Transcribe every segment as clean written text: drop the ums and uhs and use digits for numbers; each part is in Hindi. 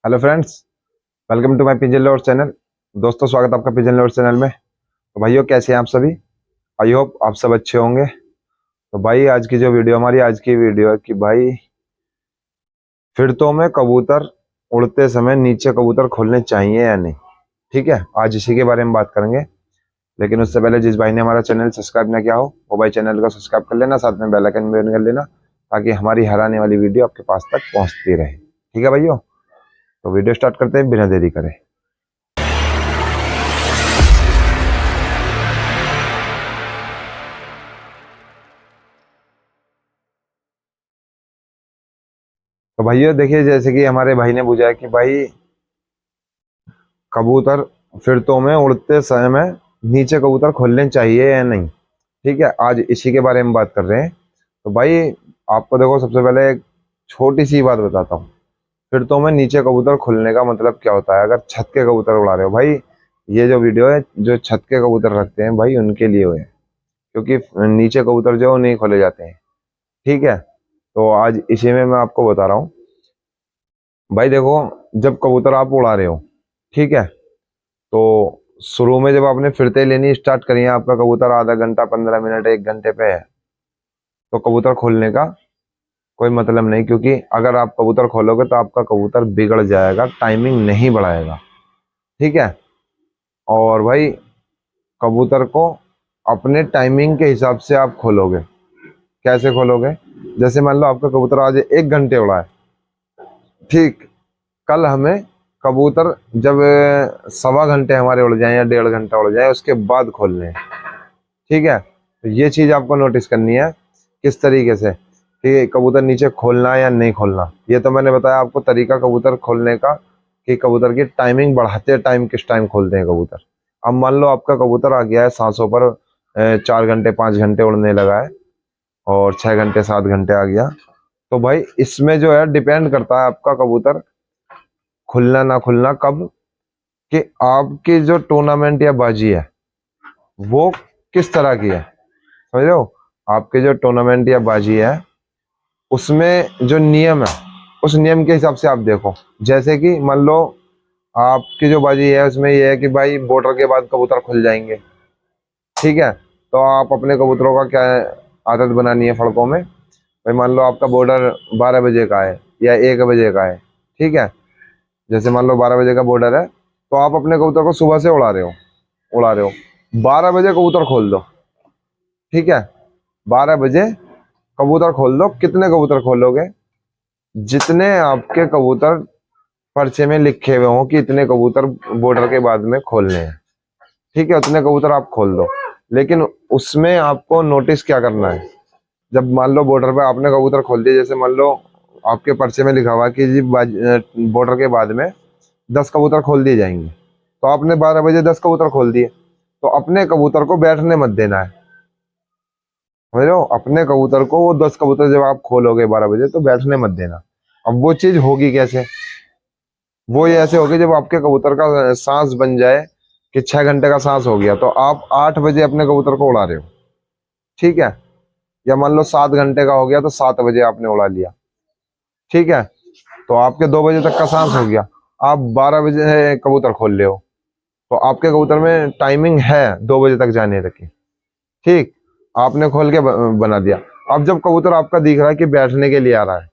Hello friends, welcome to my pigeon lovers channel. दोस्तों, स्वागत है आपका पिजन लवर्स चैनल में। तो भाइयों, कैसे हैं आप सभी? आई होप आप सब अच्छे होंगे। तो भाई, आज की वीडियो है कि भाई फिरतों में कबूतर उड़ते समय नीचे कबूतर खोलने चाहिए या नहीं। ठीक है, आज इसी के बारे में बात करेंगे। लेकिन उससे पहले जिस भाई ने हमारा चैनल सब्सक्राइब ना किया हो, वो भाई चैनल को सब्सक्राइब कर लेना, साथ में बेल आइकन भी ऑन कर लेना, ताकि हमारी हर आने वाली वीडियो आपके पास तक पहुंचती रहे। ठीक है भाइयों, तो वीडियो स्टार्ट करते हैं बिना देरी करे। तो भाइयों देखिए, जैसे कि हमारे भाई ने पूछा है कि भाई कबूतर फिरतों में उड़ते समय नीचे कबूतर खोलने चाहिए या नहीं। ठीक है, आज इसी के बारे में बात कर रहे हैं। तो भाई, आपको देखो, सबसे पहले एक छोटी सी बात बताता हूँ। फिरतों में नीचे कबूतर खुलने का मतलब क्या होता है। अगर छत के कबूतर उड़ा रहे हो भाई, ये जो वीडियो है, जो छत के कबूतर रखते हैं भाई, उनके लिए हुए हैं, क्योंकि नीचे कबूतर जो नहीं खोले जाते हैं। ठीक है, तो आज इसी में मैं आपको बता रहा हूँ। भाई देखो, जब कबूतर आप उड़ा रहे हो, ठीक है, तो शुरू में जब आपने फिरते लेनी स्टार्ट करी है, आपका कबूतर आधा घंटा 15 मिनट 1 घंटे पे है, तो कबूतर खोलने का कोई मतलब नहीं, क्योंकि अगर आप कबूतर खोलोगे तो आपका कबूतर बिगड़ जाएगा, टाइमिंग नहीं बढ़ाएगा। ठीक है, और भाई कबूतर को अपने टाइमिंग के हिसाब से आप खोलोगे। कैसे खोलोगे? जैसे मान लो आपका कबूतर आज 1 घंटे उड़ा है, ठीक, कल हमें कबूतर जब 1.25 घंटे हमारे उड़ जाए या 1.5 घंटा उड़ जाए, उसके बाद खोलने हैं। ठीक है, तो ये चीज आपको नोटिस करनी है, किस तरीके से कि कबूतर नीचे खोलना है या नहीं खोलना। ये तो मैंने बताया आपको तरीका कबूतर खोलने का, कि कबूतर की टाइमिंग बढ़ाते टाइम किस टाइम खोलते हैं कबूतर। अब मान लो आपका कबूतर आ गया है सांसों पर, 4 घंटे 5 घंटे उड़ने लगा है, और 6 घंटे 7 घंटे आ गया, तो भाई इसमें जो है डिपेंड करता है आपका कबूतर खुलना ना खुलना कब, कि आपकी जो टूर्नामेंट या बाजी है वो किस तरह की है। समझ रहे हो? आपके जो टूर्नामेंट या बाजी है, उसमें जो नियम है, उस नियम के हिसाब से आप देखो। जैसे कि मान लो आपकी जो बाजी है उसमें ये है कि भाई बॉर्डर के बाद कबूतर खुल जाएंगे। ठीक है, तो आप अपने कबूतरों का क्या आदत बनानी है फड़कों में। भाई मान लो आपका बॉर्डर 12 बजे का है या 1 बजे का है। ठीक है, जैसे मान लो 12 बजे का बॉर्डर है, तो आप अपने कबूतर को सुबह से उड़ा रहे हो 12 बजे कबूतर खोल दो। ठीक है, 12 बजे कबूतर खोल दो। कितने कबूतर खोलोगे? जितने आपके कबूतर पर्चे में लिखे हुए हों कि इतने कबूतर बॉर्डर के बाद में खोलने हैं। ठीक है, उतने कबूतर आप खोल दो। लेकिन उसमें आपको नोटिस क्या करना है। जब मान लो बॉर्डर पे आपने कबूतर खोल दिए, जैसे मान लो आपके पर्चे में लिखा हुआ है कि जी बॉर्डर के बाद में 10 कबूतर खोल दिए जाएंगे, तो आपने 12 बजे 10 कबूतर खोल दिए, तो अपने कबूतर को बैठने मत देना है। समझ रहे हो? अपने कबूतर को, वो 10 कबूतर जब आप खोलोगे 12 बजे, तो बैठने मत देना। अब वो चीज होगी कैसे? वो ये ऐसे होगी, जब आपके कबूतर का सांस बन जाए कि 6 घंटे का सांस हो गया, तो आप 8 बजे अपने कबूतर को उड़ा रहे हो। ठीक है, या मान लो 7 घंटे का हो गया, तो 7 बजे आपने उड़ा लिया। ठीक है, तो आपके 2 बजे तक का सांस हो गया, आप 12 बजे कबूतर खोल रहे हो, तो आपके कबूतर में टाइमिंग है 2 बजे तक जाने तक की। ठीक, आपने खोल के बना दिया। अब जब कबूतर आपका दिख रहा है कि बैठने के लिए आ रहा है,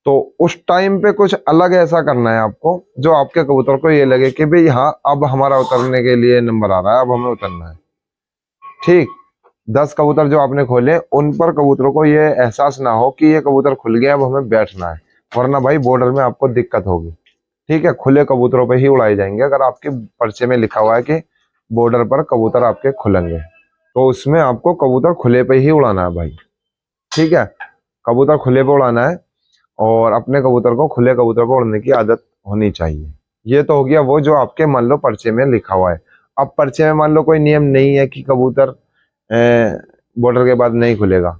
तो उस टाइम पे कुछ अलग ऐसा करना है आपको, जो आपके कबूतर को ये लगे कि भाई हाँ, अब हमारा उतरने के लिए नंबर आ रहा है, अब हमें उतरना है। ठीक, 10 कबूतर जो आपने खोले, उन पर कबूतरों को ये एहसास ना हो कि ये कबूतर खुल गया, अब हमें बैठना है, वरना भाई बॉर्डर में आपको दिक्कत होगी। ठीक है, खुले कबूतरों पे ही उड़ाए जाएंगे। अगर आपके पर्चे में लिखा हुआ है कि बॉर्डर पर कबूतर आपके खुलेंगे, तो उसमें आपको कबूतर खुले पे ही उड़ाना है भाई। ठीक है, कबूतर खुले पे उड़ाना है, और अपने कबूतर को, खुले कबूतर को उड़ने की आदत होनी चाहिए। ये तो हो गया वो जो आपके मान लो पर्चे में लिखा हुआ है। अब पर्चे में मान लो कोई नियम नहीं है कि कबूतर बॉर्डर के बाद नहीं खुलेगा।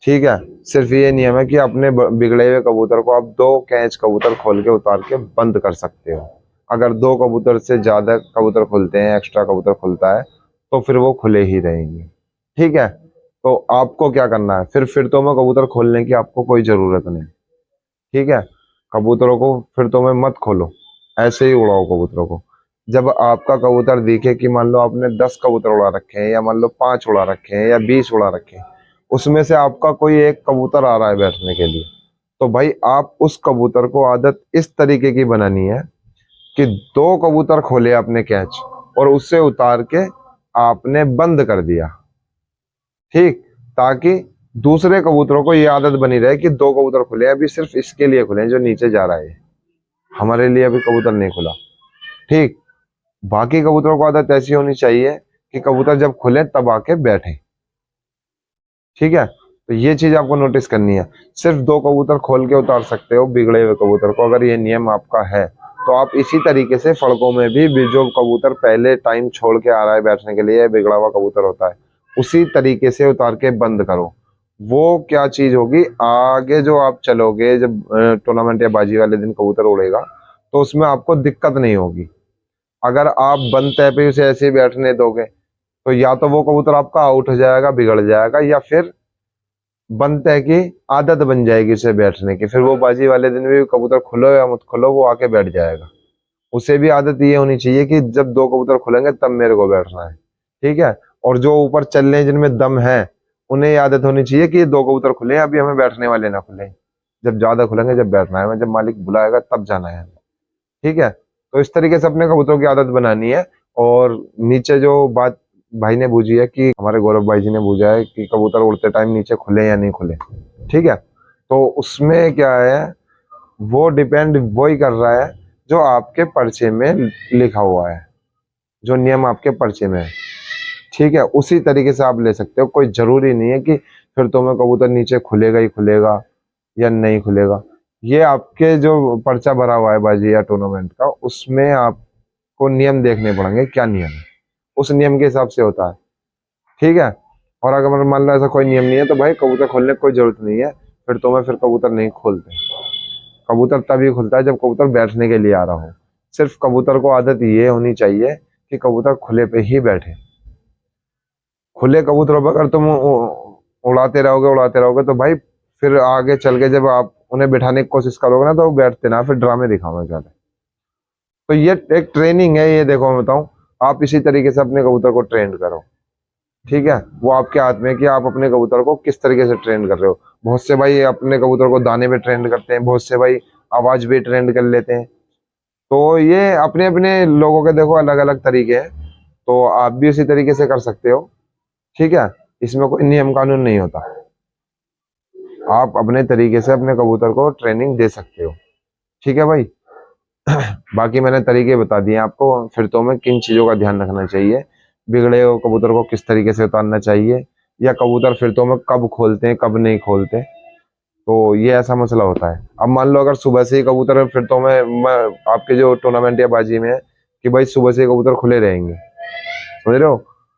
ठीक है, सिर्फ ये नियम है कि अपने बिगड़े हुए कबूतर को आप 2 कैच कबूतर खोल के उतार के बंद कर सकते हो। अगर 2 कबूतर से ज्यादा कबूतर खुलते हैं, एक्स्ट्रा कबूतर खुलता है, तो फिर वो खुले ही रहेंगे। ठीक है, तो आपको क्या करना है, फिर तो में कबूतर खोलने की आपको कोई जरूरत नहीं। ठीक है, कबूतरों को फिर तुम्हें मत खोलो, ऐसे ही उड़ाओ कबूतरों को। जब आपका कबूतर दिखे कि मान लो आपने 10 कबूतर उड़ा रखे हैं, या मान लो 5 उड़ा रखे हैं, या 20 उड़ा रखे हैं, उसमें से आपका कोई एक कबूतर आ रहा है बैठने के लिए, तो भाई आप उस कबूतर को आदत इस तरीके की बनानी है कि 2 कबूतर खोले आपने कैच, और उससे उतार के आपने बंद कर दिया, ठीक, ताकि दूसरे कबूतरों को ये आदत बनी रहे कि 2 कबूतर खुले हैं, अभी सिर्फ इसके लिए खुले हैं जो नीचे जा रहा है, हमारे लिए अभी कबूतर नहीं खुला, ठीक। बाकी कबूतरों को आदत ऐसी होनी चाहिए कि कबूतर जब खुले तब आके बैठे, ठीक है। तो ये चीज आपको नोटिस करनी है। सिर्फ 2 कबूतर खोल के उतार सकते हो बिगड़े हुए कबूतर को, अगर ये नियम आपका है तो आप इसी तरीके से फड़कों में भी जो कबूतर पहले टाइम छोड़ के आ रहा है बैठने के लिए, बिगड़ा हुआ कबूतर होता है, उसी तरीके से उतार के बंद करो। वो क्या चीज होगी, आगे जो आप चलोगे जब टूर्नामेंट या बाजी वाले दिन कबूतर उड़ेगा, तो उसमें आपको दिक्कत नहीं होगी। अगर आप बंद तय पे उसे ऐसे ही बैठने दोगे तो या तो वो कबूतर आपका आउट हो जाएगा, बिगड़ जाएगा, या फिर बनता है कि आदत बन जाएगी उसे बैठने की, फिर वो बाजी वाले दिन भी कबूतर खुलो या मत खुलो वो आके बैठ जाएगा। उसे भी आदत ये होनी चाहिए कि जब 2 कबूतर खुलेंगे तब मेरे को बैठना है, ठीक है। और जो ऊपर चल रहे हैं जिनमें दम है, उन्हें ये आदत होनी चाहिए कि ये 2 कबूतर खुले हैं, अभी हमें बैठने वाले ना खुले, जब ज्यादा खुलेंगे जब बैठना है, हमें जब मालिक बुलाएगा तब जाना है, ठीक है। तो इस तरीके से अपने कबूतरों की आदत बनानी है। और नीचे जो बात भाई ने बूझी है कि हमारे गौरव भाई जी ने बूझा है कि कबूतर उड़ते टाइम नीचे खुले या नहीं खुले, ठीक है। तो उसमें क्या है, वो डिपेंड वही कर रहा है जो आपके पर्चे में लिखा हुआ है, जो नियम आपके पर्चे में है, ठीक है, उसी तरीके से आप ले सकते हो। कोई जरूरी नहीं है कि फिर तुम्हें कबूतर नीचे खुलेगा ही खुलेगा या नहीं खुलेगा। ये आपके जो पर्चा भरा हुआ है बाजी या टूर्नामेंट का, उसमें आपको नियम देखने पड़ेंगे क्या नियम है, उस नियम के हिसाब से होता है, ठीक है। और अगर मान लो ऐसा कोई नियम नहीं है तो भाई कबूतर खोलने की कोई जरूरत नहीं है, फिर तो मैं फिर कबूतर नहीं खोलते। कबूतर तभी खुलता है जब कबूतर बैठने के लिए आ रहा हो। सिर्फ कबूतर को आदत ये होनी चाहिए कि कबूतर खुले पे ही बैठे। खुले कबूतरों पर अगर तुम उड़ाते रहोगे तो भाई फिर आगे चल के जब आप उन्हें बिठाने की कोशिश करोगे ना तो वो बैठते ना, फिर ड्रामे दिखाओगे ज्यादा। तो ये एक ट्रेनिंग है, ये देखो मैं बताऊं, आप इसी तरीके से अपने कबूतर को ट्रेन करो, ठीक है। वो आपके हाथ में है कि आप अपने कबूतर को किस तरीके से ट्रेन कर रहे हो। बहुत से भाई अपने कबूतर को दाने पे ट्रेंड करते हैं, बहुत से भाई आवाज भी ट्रेंड कर लेते हैं। तो ये अपने अपने लोगों के देखो अलग अलग तरीके हैं, तो आप भी उसी तरीके से कर सकते हो, ठीक है। इसमें कोई नियम कानून नहीं होता, आप अपने तरीके से अपने कबूतर को ट्रेनिंग दे सकते हो, ठीक है भाई। बाकी मैंने तरीके बता दिए आपको, फिर तो में किन चीजों का ध्यान रखना चाहिए, बिगड़े हुए कबूतर को किस तरीके से उतारना चाहिए, या कबूतर फिर तो में कब खोलते हैं कब नहीं खोलते, तो ये ऐसा मसला होता है। अब मान लो अगर सुबह से ही कबूतर फिर तो मैं आपके जो टूर्नामेंट या बाजी में है कि भाई सुबह से ही कबूतर खुले रहेंगे, समझ रहे हो,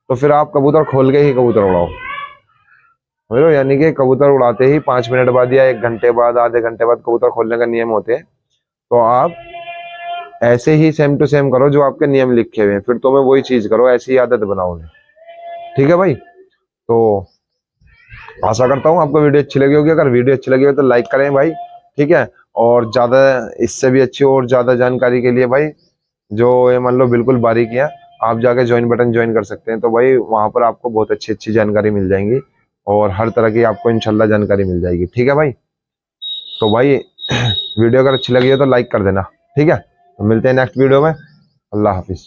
तो फिर आप कबूतर खोल के ही कबूतर उड़ाओ, समझ रहे हो, यानी कि कबूतर उड़ाते ही 5 मिनट बाद या 1 घंटे बाद, आधे घंटे बाद कबूतर खोलने का नियम होते हैं। तो आप ऐसे ही सेम टू सेम करो जो आपके नियम लिखे हुए हैं, फिर तो मैं वही चीज करो, ऐसी ही आदत बनाओ उन्हें, ठीक है भाई। तो आशा करता हूँ आपको वीडियो अच्छी लगी होगी, अगर वीडियो अच्छी लगी हो तो लाइक करें भाई, ठीक है। और ज्यादा इससे भी अच्छी और ज्यादा जानकारी के लिए भाई, जो ये मान लो बिल्कुल बारीकियां, आप जाके ज्वाइन बटन ज्वाइन कर सकते हैं, तो भाई वहां पर आपको बहुत अच्छी अच्छी जानकारी मिल जाएंगी, और हर तरह की आपको इंशाल्लाह जानकारी मिल जाएगी, ठीक है भाई। तो भाई वीडियो अगर अच्छी लगी हो तो लाइक कर देना, ठीक है। तो मिलते हैं नेक्स्ट वीडियो में। अल्लाह हाफिज।